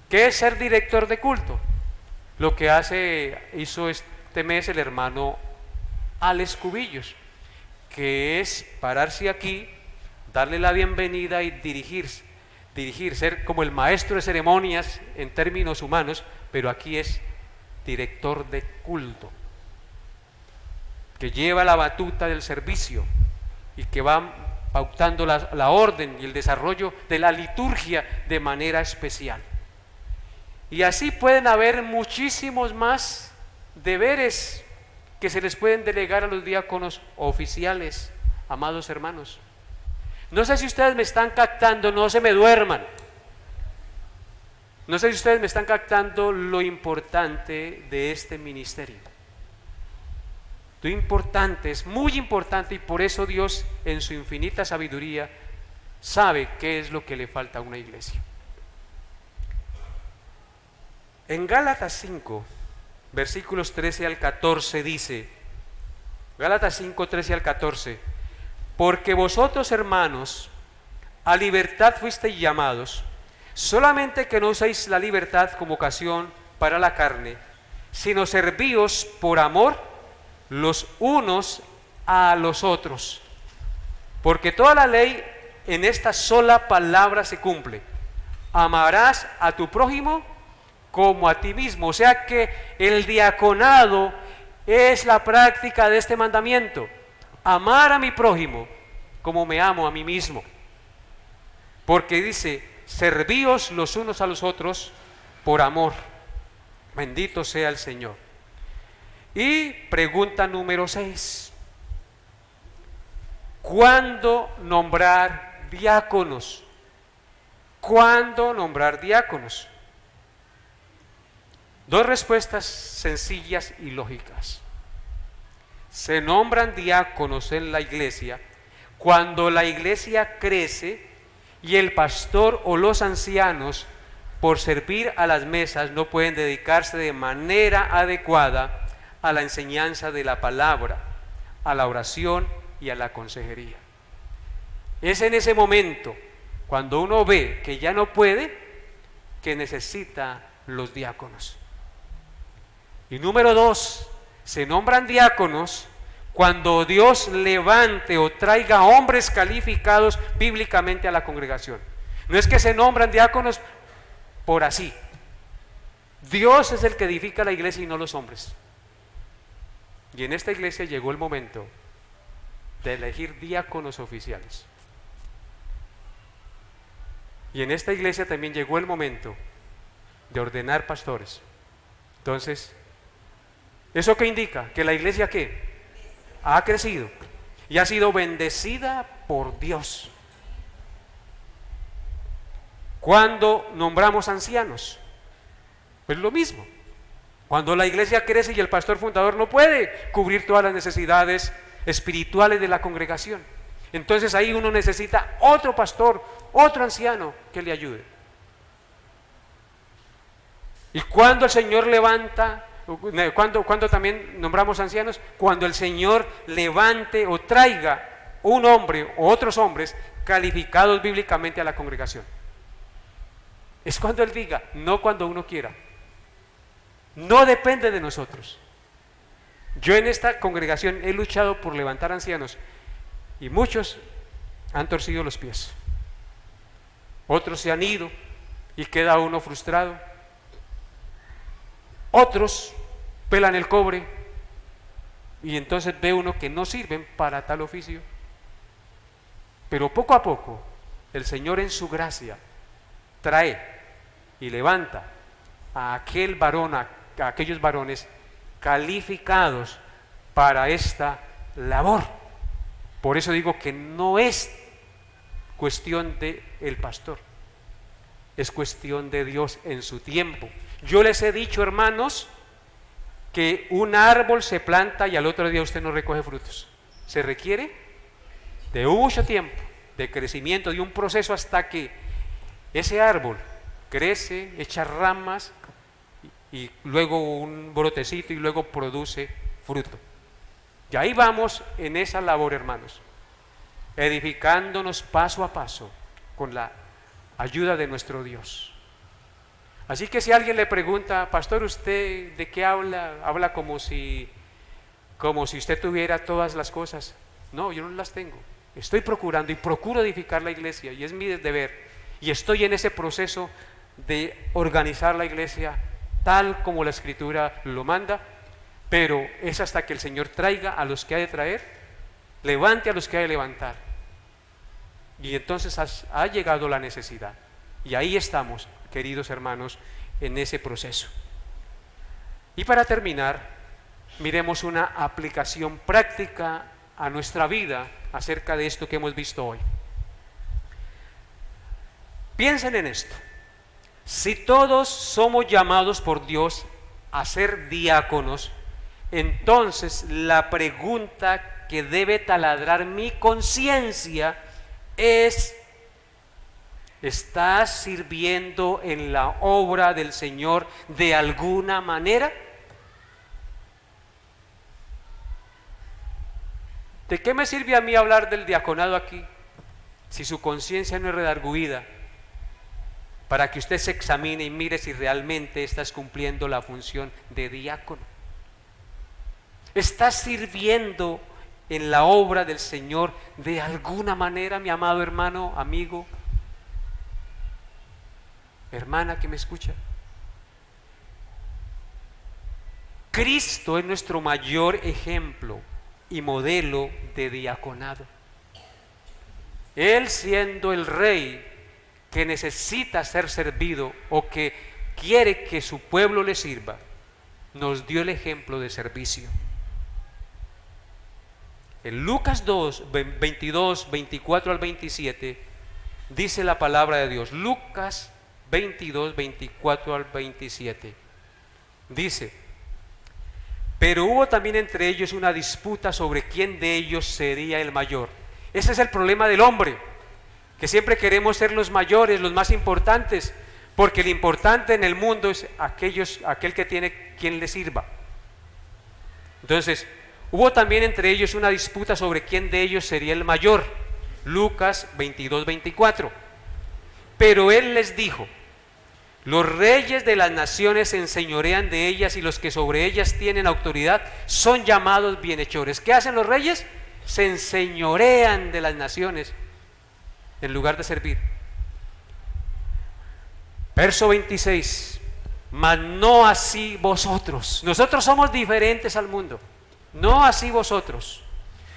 ¿Qué es ser director de culto? Lo que hizo este mes el hermano Alex Cubillos, que es pararse aquí, darle la bienvenida y dirigir, ser como el maestro de ceremonias en términos humanos, pero aquí es director de culto, que lleva la batuta del servicio y que va pautando la orden y el desarrollo de la liturgia de manera especial. Y así pueden haber muchísimos más deberes que se les pueden delegar a los diáconos oficiales, amados hermanos. No sé si ustedes me están captando, no se me duerman. No sé si ustedes me están captando lo importante de este ministerio. Lo importante, es muy importante, y por eso Dios en su infinita sabiduría sabe qué es lo que le falta a una iglesia. En Gálatas 5, versículos 13 al 14 dice, Gálatas 5, 13 al 14, porque vosotros, hermanos, a libertad fuisteis llamados, solamente que no uséis la libertad como ocasión para la carne, sino servíos por amor los unos a los otros. Porque toda la ley en esta sola palabra se cumple: amarás a tu prójimo como a ti mismo. O sea que el diaconado es la práctica de este mandamiento: amar a mi prójimo como me amo a mí mismo. Porque dice, servíos los unos a los otros por amor. Bendito sea el Señor. Y pregunta número 6. ¿Cuándo nombrar diáconos? ¿Cuándo nombrar diáconos? Dos respuestas sencillas y lógicas. Se nombran diáconos en la iglesia cuando la iglesia crece y el pastor o los ancianos, por servir a las mesas, no pueden dedicarse de manera adecuada a la enseñanza de la palabra, a la oración y a la consejería. Es en ese momento, cuando uno ve que ya no puede, que necesita los diáconos. Y número 2, se nombran diáconos cuando Dios levante o traiga hombres calificados bíblicamente a la congregación. No es que se nombran diáconos por así. Dios es el que edifica la iglesia y no los hombres. Y en esta iglesia llegó el momento de elegir diáconos oficiales. Y en esta iglesia también llegó el momento de ordenar pastores. Entonces, ¿eso qué indica? Que la iglesia ¿qué? Ha crecido y ha sido bendecida por Dios. Cuando nombramos ancianos, pues lo mismo. Cuando la iglesia crece y el pastor fundador no puede cubrir todas las necesidades espirituales de la congregación, entonces ahí uno necesita otro pastor, otro anciano que le ayude. Y cuando el Señor levanta, cuando también nombramos ancianos, cuando el Señor levante o traiga un hombre o otros hombres calificados bíblicamente a la congregación. Es cuando Él diga, no cuando uno quiera. No depende de nosotros. Yo en esta congregación he luchado por levantar ancianos y muchos han torcido los pies. Otros se han ido y queda uno frustrado. Otros pelan el cobre y entonces ve uno que no sirven para tal oficio. Pero poco a poco el Señor en su gracia trae y levanta a aquel varón, a aquellos varones calificados para esta labor. Por eso digo que no es cuestión del pastor, es cuestión de Dios en su tiempo. Yo les he dicho, hermanos, que un árbol se planta y al otro día usted no recoge frutos. Se requiere de mucho tiempo, de crecimiento, de un proceso hasta que ese árbol crece, echa ramas y luego un brotecito y luego produce fruto. Y ahí vamos en esa labor, hermanos, edificándonos paso a paso con la ayuda de nuestro Dios. Así que si alguien le pregunta, pastor, ¿usted de qué habla? Habla como si usted tuviera todas las cosas. No, yo no las tengo. Estoy procurando y procuro edificar la iglesia y es mi deber. Y estoy en ese proceso de organizar la iglesia tal como la Escritura lo manda, pero es hasta que el Señor traiga a los que ha de traer, levante a los que ha de levantar. Y entonces ha llegado la necesidad. Y ahí estamos, queridos hermanos, en ese proceso. Y para terminar, miremos una aplicación práctica a nuestra vida acerca de esto que hemos visto hoy. Piensen en esto. Si todos somos llamados por Dios a ser diáconos, entonces la pregunta que debe taladrar mi conciencia es: ¿estás sirviendo en la obra del Señor de alguna manera? ¿De qué me sirve a mí hablar del diaconado aquí si su conciencia no es redarguida para que usted se examine y mire si realmente estás cumpliendo la función de diácono? ¿Estás sirviendo en la obra del Señor de alguna manera, mi amado hermano, amigo, hermana que me escucha? Cristo es nuestro mayor ejemplo y modelo de diaconado. Él, siendo el rey que necesita ser servido o que quiere que su pueblo le sirva, nos dio el ejemplo de servicio. En Lucas 2, 22, 24 al 27, dice la palabra de Dios. Lucas 22, 24 al 27. Dice: pero hubo también entre ellos una disputa sobre quién de ellos sería el mayor. Ese es el problema del hombre, que siempre queremos ser los mayores, los más importantes, porque lo importante en el mundo es aquel que tiene quien le sirva. Entonces, hubo también entre ellos una disputa sobre quién de ellos sería el mayor. Lucas 22, 24. Pero él les dijo: los reyes de las naciones se enseñorean de ellas, y los que sobre ellas tienen autoridad son llamados bienhechores. ¿Qué hacen los reyes? Se enseñorean de las naciones en lugar de servir. Verso 26. Mas no así vosotros. Nosotros somos diferentes al mundo. No así vosotros,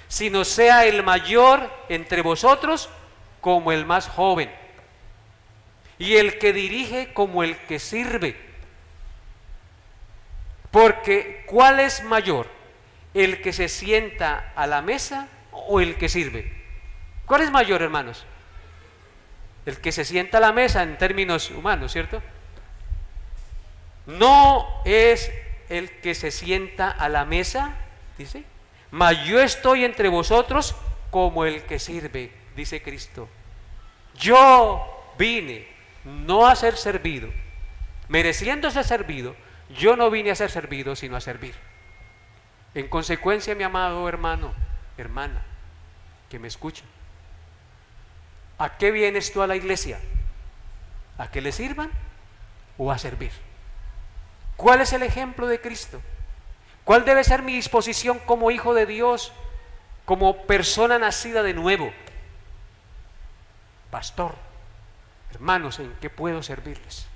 sino sea el mayor entre vosotros como el más joven, y el que dirige como el que sirve. Porque ¿cuál es mayor? ¿El que se sienta a la mesa o el que sirve? ¿Cuál es mayor, hermanos? El que se sienta a la mesa en términos humanos, ¿cierto? No es el que se sienta a la mesa, dice, mas yo estoy entre vosotros como el que sirve, dice Cristo. Yo vine no a ser servido, mereciendo ser servido. Yo no vine a ser servido, sino a servir. En consecuencia, mi amado hermano, hermana, que me escucha, ¿a qué vienes tú a la iglesia? ¿A que le sirvan o a servir? ¿Cuál es el ejemplo de Cristo? ¿Cuál debe ser mi disposición como hijo de Dios, como persona nacida de nuevo? Pastor, hermanos, ¿en qué puedo servirles?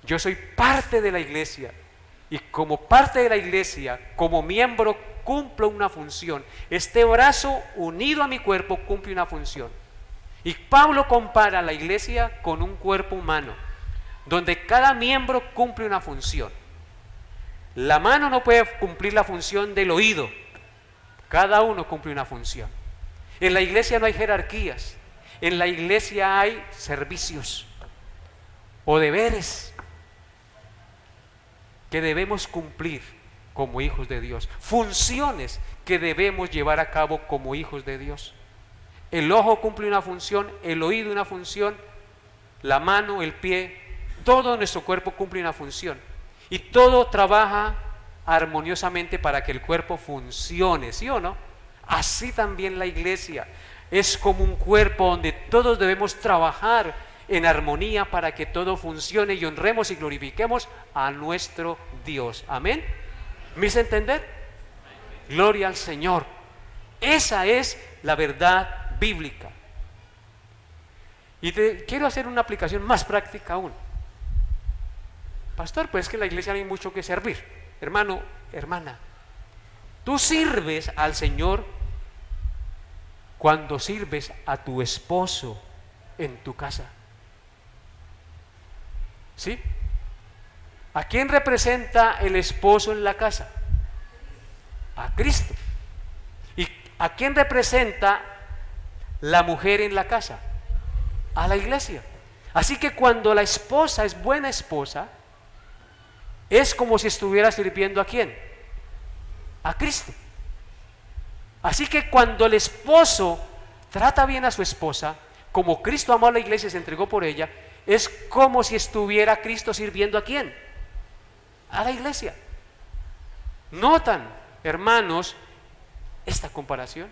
Yo soy parte de la iglesia, y como parte de la iglesia, como miembro, cumplo una función. Este brazo unido a mi cuerpo cumple una función. Y Pablo compara la iglesia con un cuerpo humano, donde cada miembro cumple una función. La mano no puede cumplir la función del oído. Cada uno cumple una función. En la iglesia no hay jerarquías. En la iglesia hay servicios o deberes que debemos cumplir como hijos de Dios, funciones que debemos llevar a cabo como hijos de Dios. El ojo cumple una función, el oído una función, la mano, el pie, todo nuestro cuerpo cumple una función, y todo trabaja armoniosamente para que el cuerpo funcione, ¿sí o no? Así también la iglesia es como un cuerpo donde todos debemos trabajar en armonía para que todo funcione y honremos y glorifiquemos a nuestro Dios. Amén. ¿Me hice entender? Gloria al Señor. Esa es la verdad bíblica. Y quiero hacer una aplicación más práctica aún. Pastor, pues es que en la iglesia no hay mucho que servir. Hermano, hermana, tú sirves al Señor cuando sirves a tu esposo en tu casa. ¿Sí? ¿A quién representa el esposo en la casa? A Cristo. ¿Y a quién representa la mujer en la casa? A la iglesia. Así que cuando la esposa es buena esposa, es como si estuviera sirviendo ¿a quién? A Cristo. Así que cuando el esposo trata bien a su esposa, como Cristo amó a la iglesia y se entregó por ella, es como si estuviera Cristo sirviendo ¿a quién? A la iglesia. ¿Notan, hermanos, esta comparación?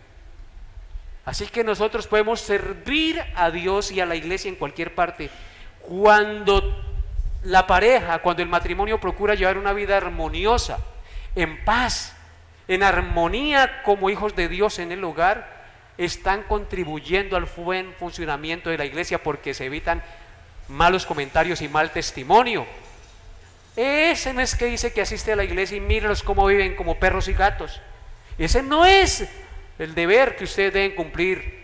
Así que nosotros podemos servir a Dios y a la iglesia en cualquier parte. Cuando la pareja, cuando el matrimonio procura llevar una vida armoniosa, en paz, en armonía como hijos de Dios en el hogar, están contribuyendo al buen funcionamiento de la iglesia, porque se evitan malos comentarios y mal testimonio. Ese no es que dice que asiste a la iglesia y mírenlos cómo viven como perros y gatos. Ese no es el deber que ustedes deben cumplir.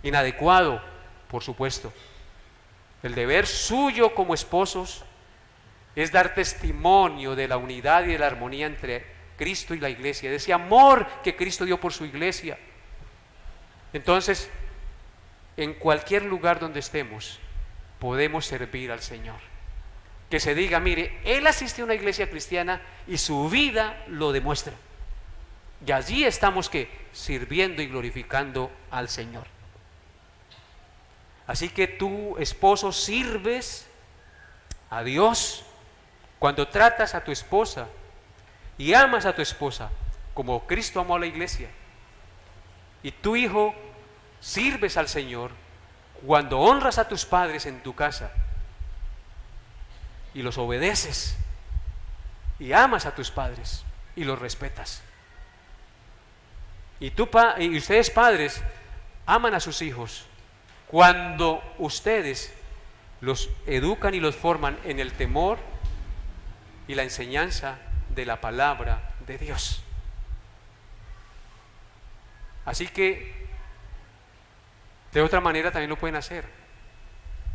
Inadecuado, por supuesto. El deber suyo como esposos es dar testimonio de la unidad y de la armonía entre Cristo y la iglesia, de ese amor que Cristo dio por su iglesia. Entonces, en cualquier lugar donde estemos, podemos servir al Señor. Que se diga, mire, él asistió a una iglesia cristiana y su vida lo demuestra. Y allí estamos sirviendo y glorificando al Señor. Así que tú, esposo, sirves a Dios cuando tratas a tu esposa y amas a tu esposa como Cristo amó a la iglesia. Y tu hijo, sirves al Señor cuando honras a tus padres en tu casa y los obedeces y amas a tus padres y los respetas. Y ustedes padres aman a sus hijos cuando ustedes los educan y los forman en el temor y la enseñanza de la palabra de Dios. Así que de otra manera también lo pueden hacer,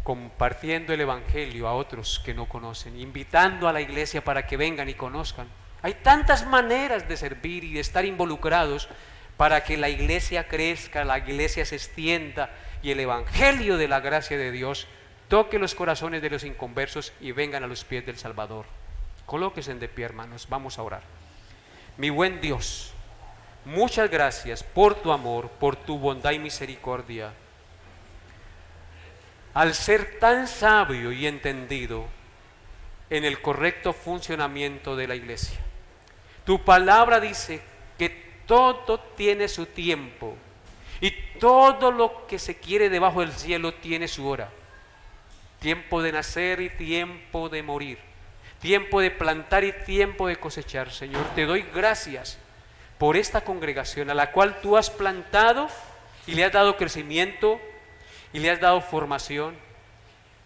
compartiendo el evangelio a otros que no conocen, invitando a la iglesia para que vengan y conozcan. Hay tantas maneras de servir y de estar involucrados para que la iglesia crezca, la iglesia se extienda y el evangelio de la gracia de Dios toque los corazones de los inconversos y vengan a los pies del Salvador. Colóquense de pie, hermanos, vamos a orar. Mi buen Dios, muchas gracias por tu amor, por tu bondad y misericordia. Al ser tan sabio y entendido en el correcto funcionamiento de la iglesia, tu palabra dice que todo tiene su tiempo y todo lo que se quiere debajo del cielo tiene su hora. Tiempo de nacer y tiempo de morir, tiempo de plantar y tiempo de cosechar. Señor, te doy gracias por esta congregación a la cual tú has plantado y le has dado crecimiento y le has dado formación.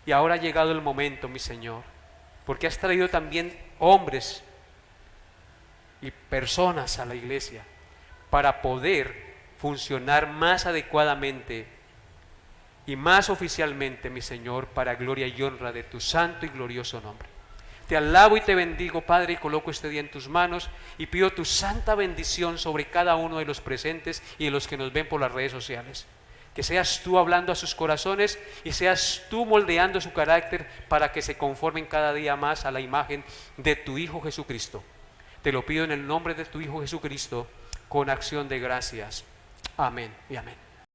Y ahora ha llegado el momento, mi Señor, porque has traído también hombres y personas a la iglesia para poder funcionar más adecuadamente y más oficialmente, mi Señor, para gloria y honra de tu santo y glorioso nombre. Te alabo y te bendigo, Padre, y coloco este día en tus manos y pido tu santa bendición sobre cada uno de los presentes y de los que nos ven por las redes sociales. Que seas tú hablando a sus corazones y seas tú moldeando su carácter para que se conformen cada día más a la imagen de tu Hijo Jesucristo. Te lo pido en el nombre de tu Hijo Jesucristo, con acción de gracias. Amén y amén.